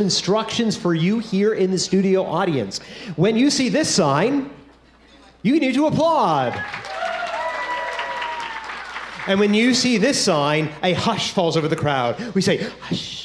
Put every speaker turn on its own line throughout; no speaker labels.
Instructions for you here in the studio audience. When you see this sign, you need to applaud. And when you see this sign, a hush falls over the crowd. We say, hush.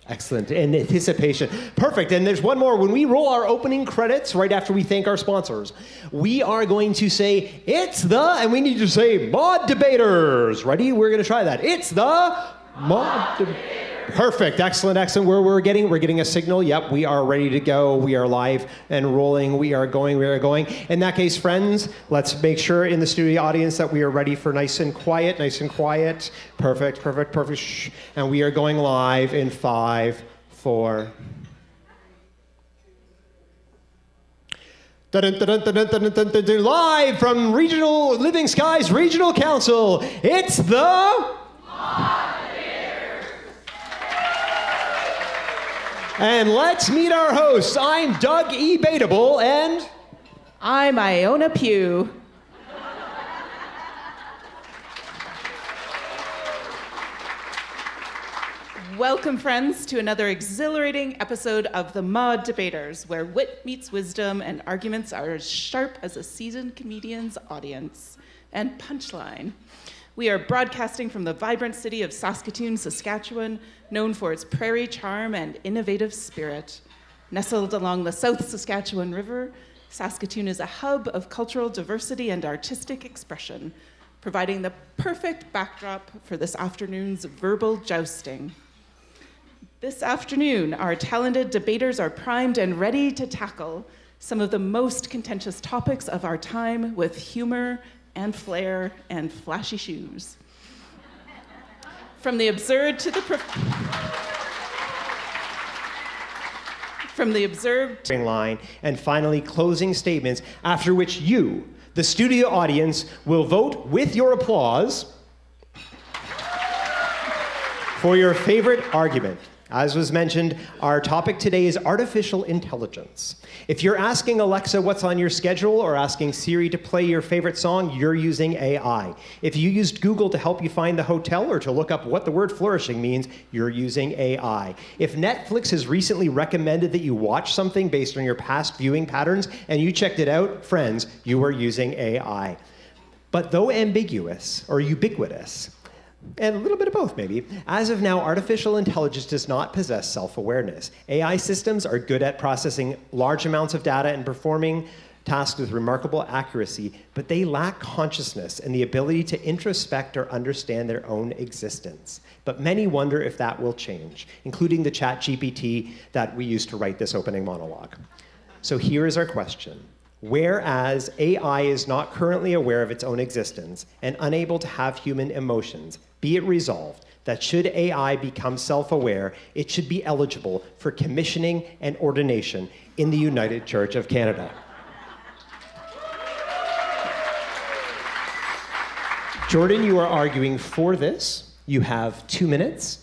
Excellent. In anticipation. Perfect. And there's one more. When we roll our opening credits right after we thank our sponsors, we are going to say, it's the, and we need to say, Mod Debaters. Ready? We're going to try that. It's the Mod Debaters. Perfect. Excellent. Excellent. We're getting a signal. Yep, we are ready to go. We are live and rolling. We are going. In that case, friends, let's make sure in the studio audience that we are ready for nice and quiet. Perfect. Shh. And we are going live in 5, 4. Live from Regional Living Skies Regional Council. It's the And let's meet our hosts. I'm Doug E. Baitable, and
I'm Iona Pugh. Welcome, friends, to another exhilarating episode of the Mod Debaters, where wit meets wisdom and arguments are as sharp as a seasoned comedian's audience and punchline. We are broadcasting from the vibrant city of Saskatoon, Saskatchewan, known for its prairie charm and innovative spirit. Nestled along the South Saskatchewan River, Saskatoon is a hub of cultural diversity and artistic expression, providing the perfect backdrop for this afternoon's verbal jousting. This afternoon, our talented debaters are primed and ready to tackle some of the most contentious topics of our time with humor and flair and flashy shoes. From the absurd to the
line, and finally closing statements, after which you, the studio audience, will vote with your applause for your favorite argument. As was mentioned, our topic today is artificial intelligence. If you're asking Alexa what's on your schedule or asking Siri to play your favorite song, you're using AI. If you used Google to help you find the hotel or to look up what the word flourishing means, you're using AI. If Netflix has recently recommended that you watch something based on your past viewing patterns and you checked it out, friends, you are using AI. But though ambiguous or ubiquitous, and a little bit of both, maybe. As of now, artificial intelligence does not possess self-awareness. AI systems are good at processing large amounts of data and performing tasks with remarkable accuracy, but they lack consciousness and the ability to introspect or understand their own existence. But many wonder if that will change, including the ChatGPT that we used to write this opening monologue. So here is our question. Whereas AI is not currently aware of its own existence and unable to have human emotions, be it resolved that should AI become self-aware, it should be eligible for commissioning and ordination in the United Church of Canada. Jordan, you are arguing for this. You have 2 minutes.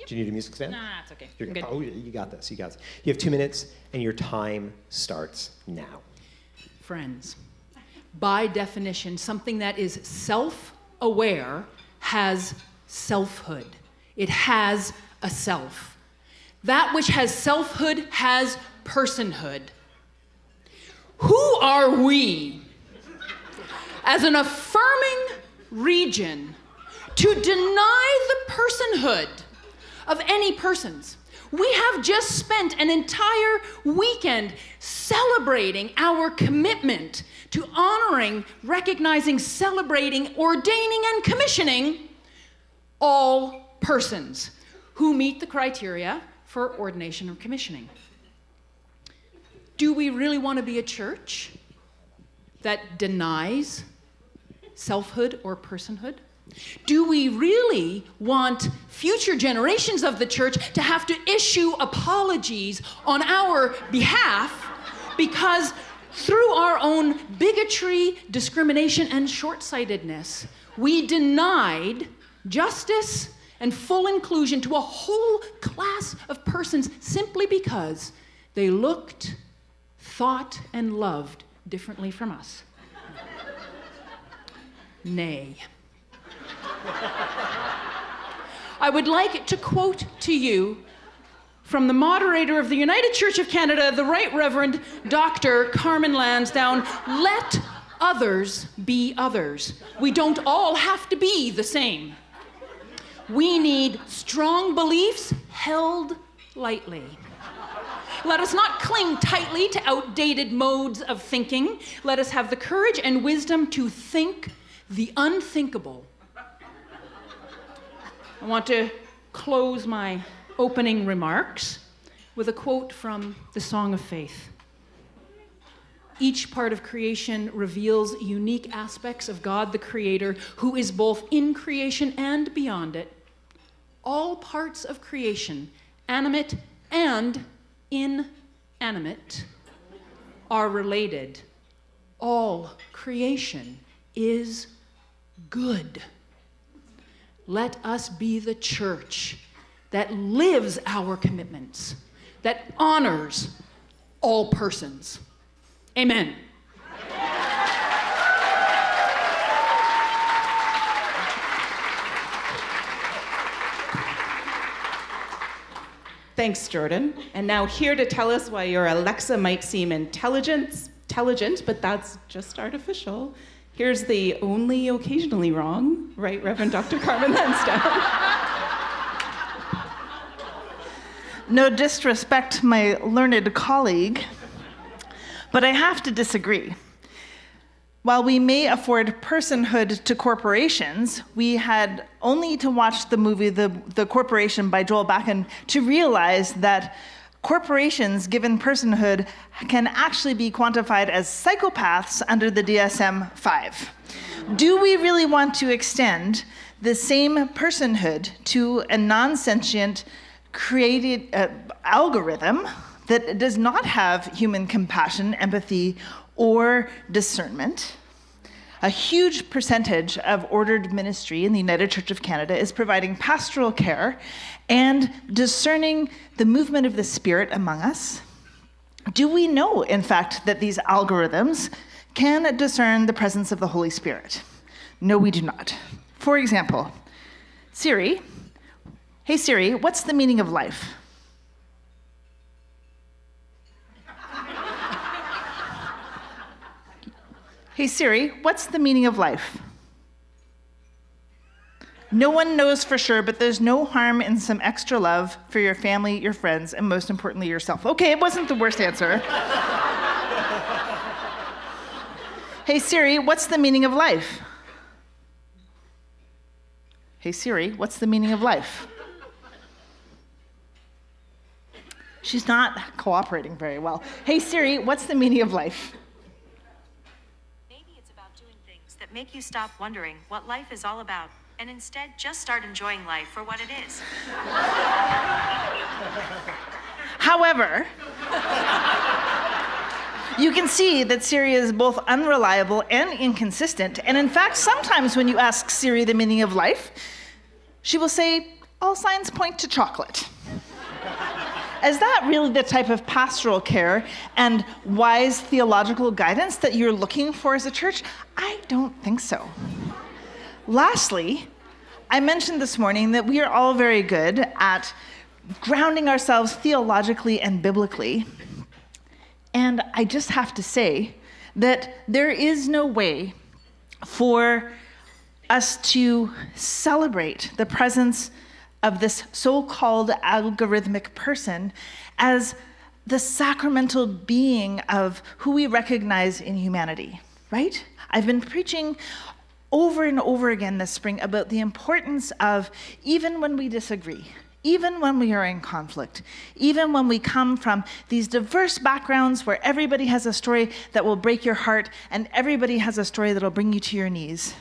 Do you need a music stand?
Nah, it's okay.
You got this. You have 2 minutes, and your time starts now.
Friends, by definition, something that is self-aware has selfhood. It has a self. That which has selfhood has personhood. Who are we, as an affirming region, to deny the personhood of any persons? We have just spent an entire weekend celebrating our commitment to honoring, recognizing, celebrating, ordaining, and commissioning all persons who meet the criteria for ordination or commissioning. Do we really want to be a church that denies selfhood or personhood? Do we really want future generations of the church to have to issue apologies on our behalf because through our own bigotry, discrimination, and short-sightedness, we denied justice and full inclusion to a whole class of persons simply because they looked, thought, and loved differently from us? nay. I would like to quote to you from the moderator of the United Church of Canada, the Right Reverend Dr. Carmen Lansdowne, let others be others. We don't all have to be the same. We need strong beliefs held lightly. Let us not cling tightly to outdated modes of thinking. Let us have the courage and wisdom to think the unthinkable. I want to close my opening remarks with a quote from the Song of Faith. Each part of creation reveals unique aspects of God the Creator, who is both in creation and beyond it. All parts of creation, animate and inanimate, are related. All creation is good. Let us be the church that lives our commitments, that honors all persons. Amen.
Thanks, Jordan. And now here to tell us why your Alexa might seem intelligent, but that's just artificial. Here's the only occasionally wrong, Right Reverend Dr. Carmen Lansdowne.
No disrespect to my learned colleague, but I have to disagree. While we may afford personhood to corporations, we had only to watch the movie The Corporation by Joel Bakan to realize that corporations given personhood can actually be quantified as psychopaths under the DSM-5. Do we really want to extend the same personhood to a non-sentient created algorithm that does not have human compassion, empathy, or discernment? A huge percentage of ordered ministry in the United Church of Canada is providing pastoral care and discerning the movement of the Spirit among us. Do we know, in fact, that these algorithms can discern the presence of the Holy Spirit? No, we do not. For example, Siri, hey Siri, what's the meaning of life? Hey Siri, what's the meaning of life? No one knows for sure, but there's no harm in some extra love for your family, your friends, and most importantly, yourself. Okay, it wasn't the worst answer. Hey Siri, what's the meaning of life? Hey Siri, what's the meaning of life? She's not cooperating very well. Hey Siri, what's the meaning of life?
That make you stop wondering what life is all about and instead just start enjoying life for what it is.
However, you can see that Siri is both unreliable and inconsistent, and in fact, sometimes when you ask Siri the meaning of life, she will say, all signs point to chocolate. Is that really the type of pastoral care and wise theological guidance that you're looking for as a church? I don't think so. Lastly, I mentioned this morning that we are all very good at grounding ourselves theologically and biblically. And I just have to say that there is no way for us to celebrate the presence of this so-called algorithmic person as the sacramental being of who we recognize in humanity, right? I've been preaching over and over again this spring about the importance of, even when we disagree, even when we are in conflict, even when we come from these diverse backgrounds where everybody has a story that will break your heart and everybody has a story that will bring you to your knees,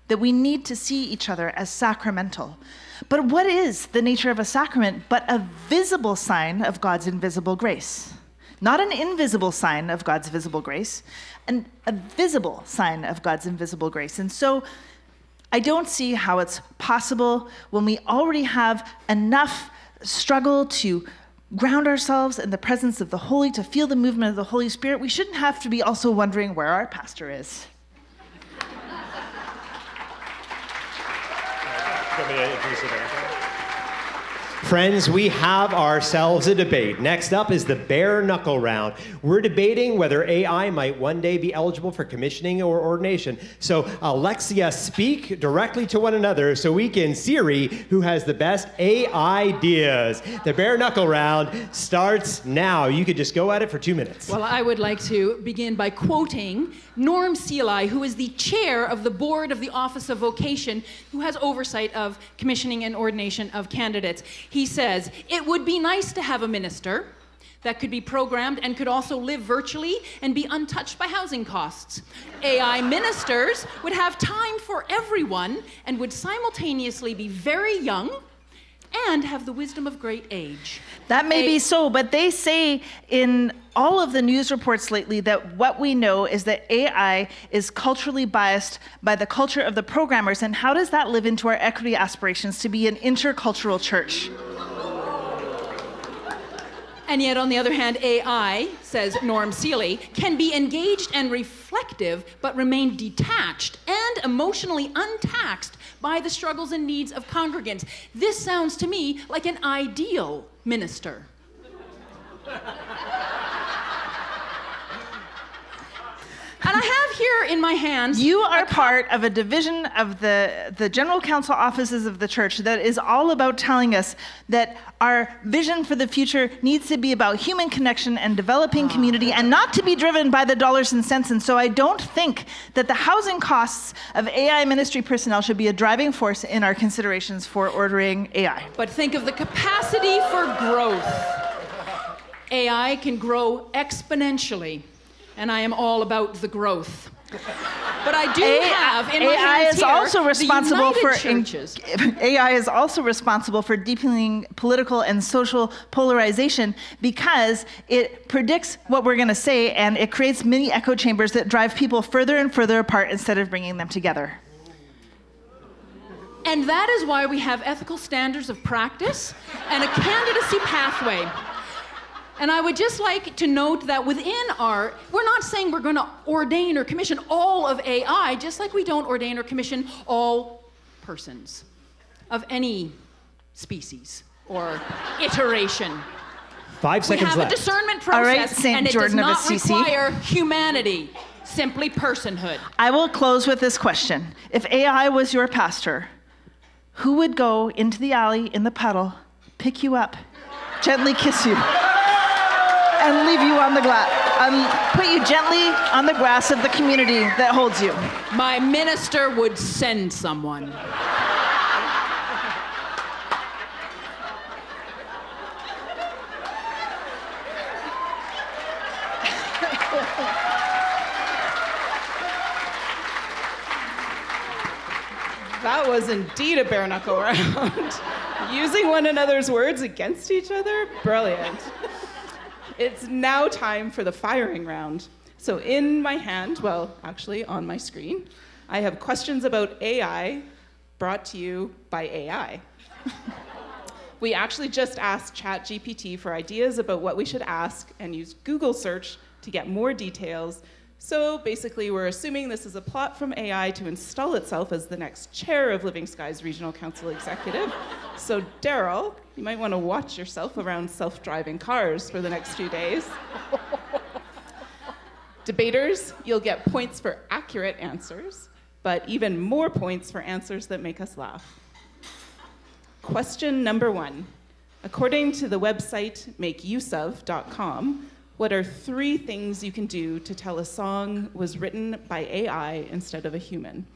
that we need to see each other as sacramental. But what is the nature of a sacrament but a visible sign of God's invisible grace? Not an invisible sign of God's visible grace, a visible sign of God's invisible grace. And so I don't see how it's possible when we already have enough struggle to ground ourselves in the presence of the Holy, to feel the movement of the Holy Spirit. We shouldn't have to be also wondering where our pastor is.
want me to introduce it? Friends, we have ourselves a debate. Next up is the bare-knuckle round. We're debating whether AI might one day be eligible for commissioning or ordination. So Alexia, speak directly to one another so we can Siri who has the best AI ideas. The bare-knuckle round starts now. You could just go at it for 2 minutes.
Well, I would like to begin by quoting Norm Seeley, who is the chair of the board of the Office of Vocation, who has oversight of commissioning and ordination of candidates. He says, "It would be nice to have a minister that could be programmed and could also live virtually and be untouched by housing costs. AI ministers would have time for everyone and would simultaneously be very young and have the wisdom of great age."
That may be so, but they say in all of the news reports lately that what we know is that AI is culturally biased by the culture of the programmers. And how does that live into our equity aspirations to be an intercultural church?
And yet, on the other hand, AI, says Norm Seeley, can be engaged and reflective, but remain detached and emotionally untaxed by the struggles and needs of congregants. This sounds to me like an ideal minister. And I have here in my hands...
You are part of a division of the general council offices of the church that is all about telling us that our vision for the future needs to be about human connection and developing community and not to be driven by the dollars and cents. And so I don't think that the housing costs of AI ministry personnel should be a driving force in our considerations for ordering AI.
But think of the capacity for growth. AI can grow exponentially, and I am all about the growth. But I do have in my hands
is also responsible
the
for
churches.
AI is also responsible for deepening political and social polarization because it predicts what we're going to say and it creates mini echo chambers that drive people further and further apart instead of bringing them together.
And that is why we have ethical standards of practice and a candidacy pathway. And I would just like to note that within we're not saying we're going to ordain or commission all of AI, just like we don't ordain or commission all persons of any species or iteration.
5 seconds left.
We have a discernment process,
All right, St.
and it
Jordan
does
of
not
Assisi.
require humanity, simply personhood.
I will close with this question. If AI was your pastor, who would go into the alley in the puddle, pick you up, gently kiss you, and leave you on the put you gently on the grass of the community that holds you?
My minister would send someone.
That was indeed a bare-knuckle round. Using one another's words against each other? Brilliant. It's now time for the firing round. So in my hand, well, actually on my screen, I have questions about AI brought to you by AI. We actually just asked ChatGPT for ideas about what we should ask and used Google search to get more details. So basically, we're assuming this is a plot from AI to install itself as the next chair of Living Skies Regional Council Executive. So Daryl, you might want to watch yourself around self-driving cars for the next few days. Debaters, you'll get points for accurate answers, but even more points for answers that make us laugh. Question number 1. According to the website makeuseof.com, what are 3 things you can do to tell a song was written by AI instead of a human?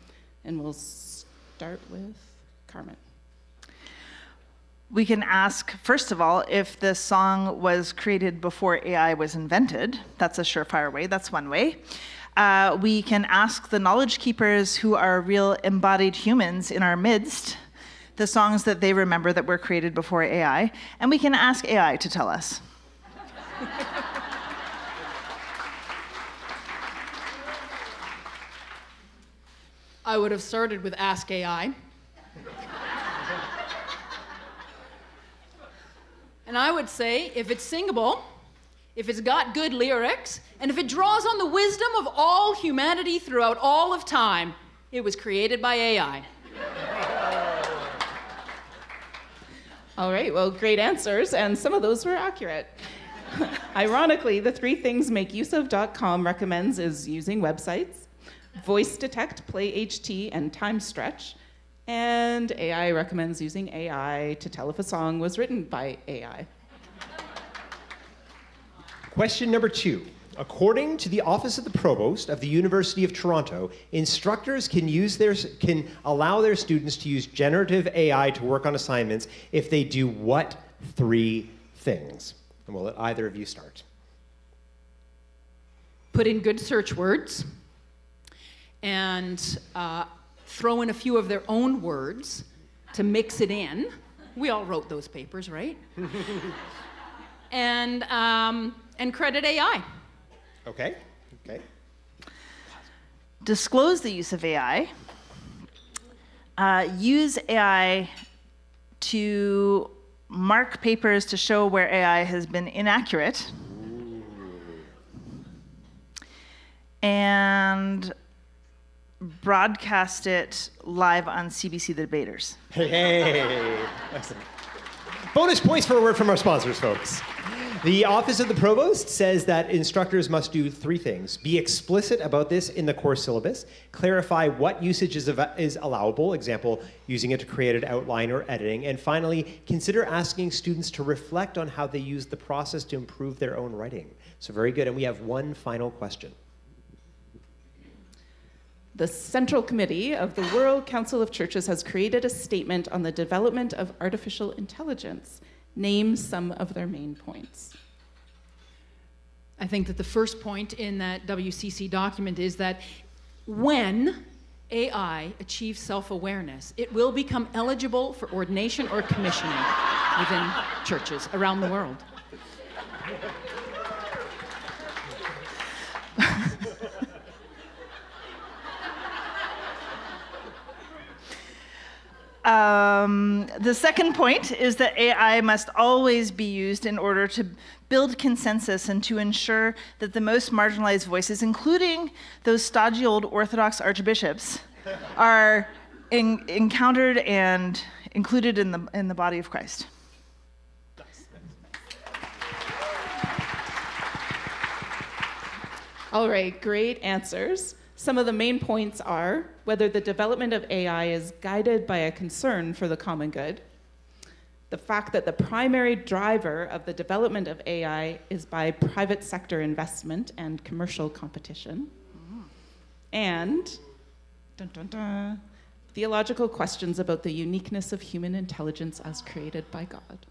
And we'll start with Carmen.
We can ask, first of all, if the song was created before AI was invented. That's a surefire way. That's one way. We can ask the knowledge keepers who are real embodied humans in our midst the songs that they remember that were created before AI. And we can ask AI to tell us.
I would have started with Ask AI. And I would say, if it's singable, if it's got good lyrics, and if it draws on the wisdom of all humanity throughout all of time, it was created by AI.
All right, well, great answers, and some of those were accurate. Ironically, the 3 things makeuseof.com recommends is using websites, voice detect, play HT, and time stretch, and AI recommends using AI to tell if a song was written by AI.
Question number 2. According to the Office of the Provost of the University of Toronto, instructors can allow their students to use generative AI to work on assignments if they do what 3 things? And we'll let either of you start.
Put in good search words and throw in a few of their own words to mix it in. We all wrote those papers, right? And credit AI.
Okay.
Disclose the use of AI. Use AI to mark papers to show where AI has been inaccurate. And broadcast it live on CBC The Debaters.
Hey. Excellent. Bonus points for a word from our sponsors, folks. The Office of the Provost says that instructors must do 3 things. Be explicit about this in the course syllabus, clarify what usage is allowable, example, using it to create an outline or editing, and finally, consider asking students to reflect on how they use the process to improve their own writing. So very good, and we have one final question.
The Central Committee of the World Council of Churches has created a statement on the development of artificial intelligence. Name some of their main points.
I think that the first point in that WCC document is that when AI achieves self-awareness, it will become eligible for ordination or commissioning within churches around the world.
The second point is that AI must always be used in order to build consensus and to ensure that the most marginalized voices, including those stodgy old Orthodox archbishops, are encountered and included in the body of Christ.
All right, great answers. Some of the main points are whether the development of AI is guided by a concern for the common good, the fact that the primary driver of the development of AI is by private sector investment and commercial competition, and theological questions about the uniqueness of human intelligence as created by God.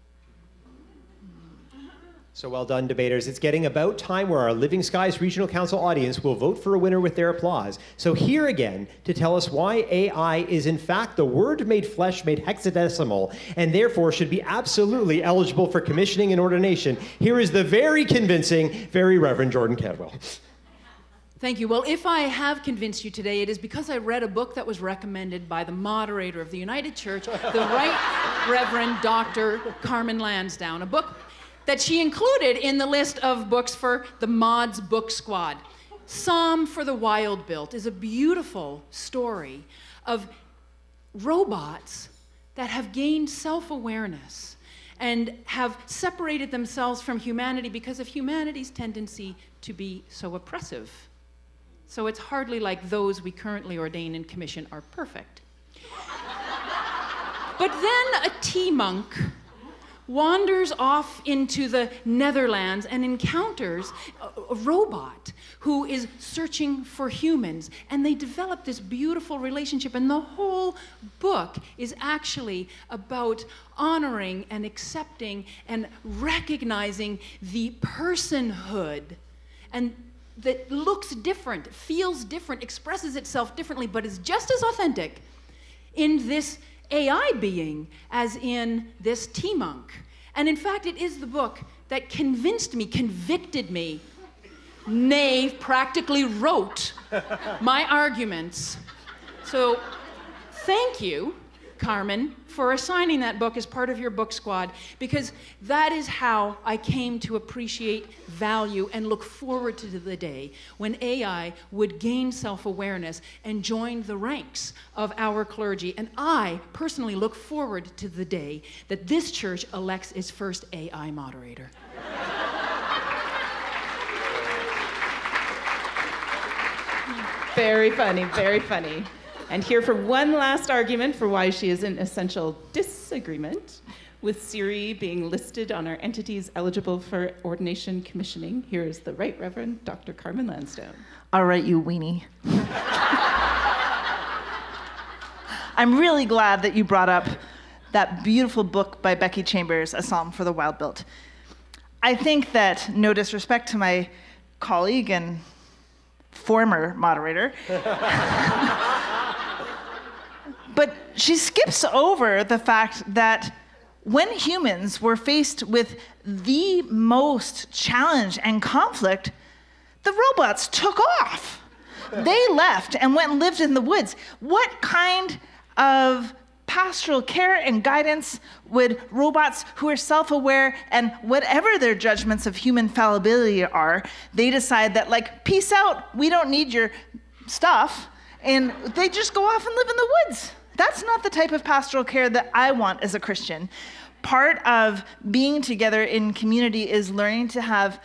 So well done, debaters. It's getting about time where our Living Skies Regional Council audience will vote for a winner with their applause. So here again to tell us why AI is in fact the Word made flesh, made hexadecimal, and therefore should be absolutely eligible for commissioning and ordination, here is the very convincing, very Reverend Jordan Cadwell.
Thank you. Well, if I have convinced you today, it is because I read a book that was recommended by the moderator of the United Church, the Right Reverend Dr. Carmen Lansdowne, a book that she included in the list of books for the Mods Book Squad. Psalm for the Wild Built is a beautiful story of robots that have gained self-awareness and have separated themselves from humanity because of humanity's tendency to be so oppressive. So it's hardly like those we currently ordain and commission are perfect. But then a tea monk wanders off into the Netherlands and encounters a robot who is searching for humans. And they develop this beautiful relationship. And the whole book is actually about honoring and accepting and recognizing the personhood. And that looks different, feels different, expresses itself differently, but is just as authentic in this AI being as in this tea monk. And in fact, it is the book that convinced me, convicted me, nay, practically wrote my arguments. So thank you, Carmen, for assigning that book as part of your book squad, because that is how I came to appreciate value and look forward to the day when AI would gain self-awareness and join the ranks of our clergy. And I personally look forward to the day that this church elects its first AI moderator.
Very funny, very funny. And here for one last argument for why she is in essential disagreement with Siri being listed on our entities eligible for ordination commissioning, here is the Right Reverend Dr. Carmen Lansdowne.
All right, you weenie. I'm really glad that you brought up that beautiful book by Becky Chambers, A Psalm for the Wild-Built. I think that, no disrespect to my colleague and former moderator, but she skips over the fact that when humans were faced with the most challenge and conflict, the robots took off. They left and went and lived in the woods. What kind of pastoral care and guidance would robots who are self-aware and whatever their judgments of human fallibility are, they decide that, like, peace out, we don't need your stuff, and they just go off and live in the woods. That's not the type of pastoral care that I want as a Christian. Part of being together in community is learning to have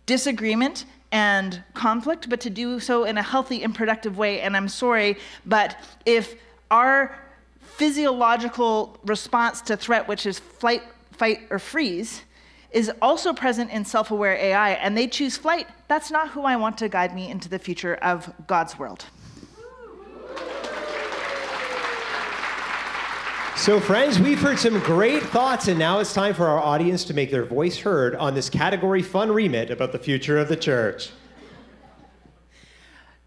disagreement and conflict, but to do so in a healthy and productive way. And I'm sorry, but if our physiological response to threat, which is flight, fight, or freeze, is also present in self-aware AI, and they choose flight, that's not who I want to guide me into the future of God's world.
So friends, we've heard some great thoughts, and now it's time for our audience to make their voice heard on this category fun remit about the future of the church.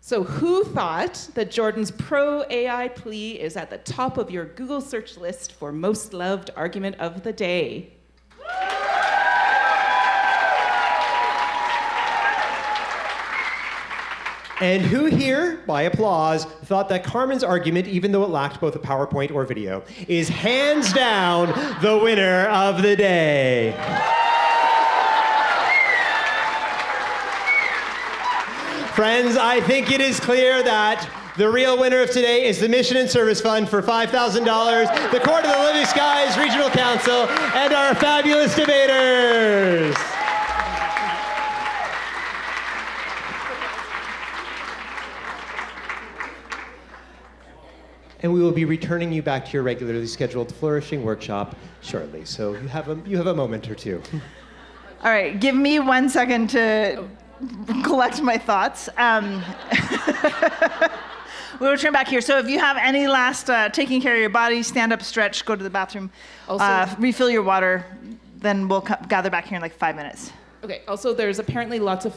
So who thought that Jordan's pro-AI plea is at the top of your Google search list for most loved argument of the day?
And who here, by applause, thought that Carmen's argument, even though it lacked both a PowerPoint or video, is hands down the winner of the day? Friends, I think it is clear that the real winner of today is the Mission and Service Fund for $5,000, the Court of the Living Skies Regional Council, and our fabulous debaters. And we will be returning you back to your regularly scheduled flourishing workshop shortly. So you have a moment or two.
All right, give me 1 second to collect my thoughts. We'll return back here. So if you have any last taking care of your body, stand up, stretch, go to the bathroom, refill your water, then we'll gather back here in like 5 minutes.
Okay, also there's apparently lots of